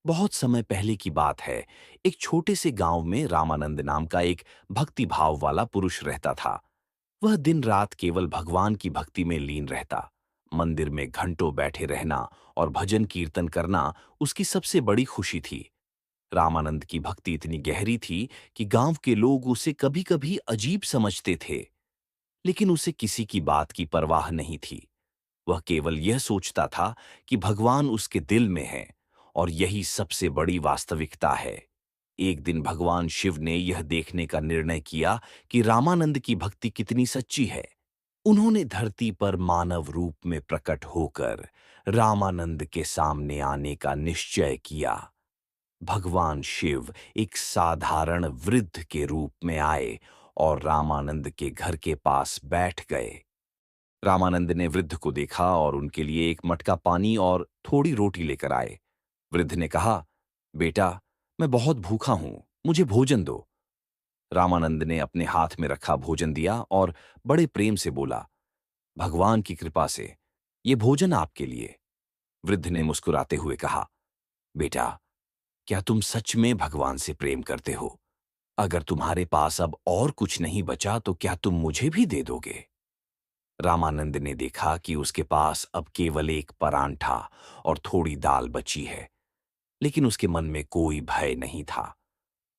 बहुत समय पहले की बात है। एक छोटे से गांव में रामानंद नाम का एक भक्ति भाव वाला पुरुष रहता था। वह दिन रात केवल भगवान की भक्ति में लीन रहता। मंदिर में घंटों बैठे रहना और भजन कीर्तन करना उसकी सबसे बड़ी खुशी थी। रामानंद की भक्ति इतनी गहरी थी कि गांव के लोग उसे कभी-कभी अजीब समझते थे, लेकिन उसे किसी की बात की परवाह नहीं थी। वह केवल यह सोचता था कि भगवान उसके दिल में है और यही सबसे बड़ी वास्तविकता है। एक दिन भगवान शिव ने यह देखने का निर्णय किया कि रामानंद की भक्ति कितनी सच्ची है। उन्होंने धरती पर मानव रूप में प्रकट होकर रामानंद के सामने आने का निश्चय किया। भगवान शिव एक साधारण वृद्ध के रूप में आए और रामानंद के घर के पास बैठ गए। रामानंद ने वृद्ध को देखा और उनके लिए एक मटका पानी और थोड़ी रोटी लेकर आए। वृद्ध ने कहा, बेटा, मैं बहुत भूखा हूं, मुझे भोजन दो। रामानंद ने अपने हाथ में रखा भोजन दिया और बड़े प्रेम से बोला, भगवान की कृपा से ये भोजन आपके लिए। वृद्ध ने मुस्कुराते हुए कहा, बेटा, क्या तुम सच में भगवान से प्रेम करते हो? अगर तुम्हारे पास अब और कुछ नहीं बचा तो क्या तुम मुझे भी दे दोगे? रामानंद ने देखा कि उसके पास अब केवल एक परांठा और थोड़ी दाल बची है, लेकिन उसके मन में कोई भय नहीं था।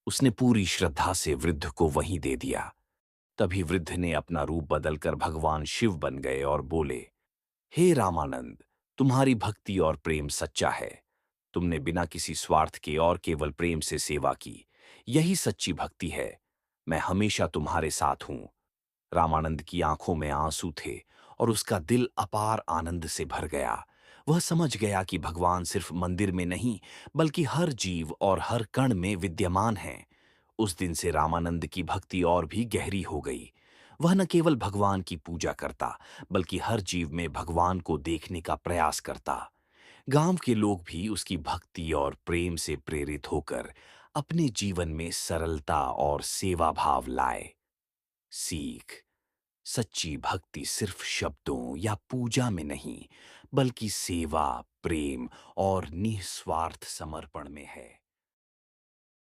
उसने पूरी श्रद्धा से वृद्ध को वहीं दे दिया। तभी वृद्ध ने अपना रूप बदलकर भगवान शिव बन गए और बोले, हे रामानंद, तुम्हारी भक्ति और प्रेम सच्चा है। तुमने बिना किसी स्वार्थ के और केवल प्रेम से सेवा की। यही सच्ची भक्ति है। मैं हमेशा तुम्हारे साथ हूं। रामानंद की आंखों में आंसू थे और उसका दिल अपार आनंद से भर गया। वह समझ गया कि भगवान सिर्फ मंदिर में नहीं, बल्कि हर जीव और हर कण में विद्यमान है। उस दिन से रामानंद की भक्ति और भी गहरी हो गई। वह न केवल भगवान की पूजा करता, बल्कि हर जीव में भगवान को देखने का प्रयास करता। गांव के लोग भी उसकी भक्ति और प्रेम से प्रेरित होकर अपने जीवन में सरलता और सेवा भाव लाए। सीख: सच्ची भक्ति सिर्फ शब्दों या पूजा में नहीं, बल्कि सेवा, प्रेम और निस्वार्थ समर्पण में है।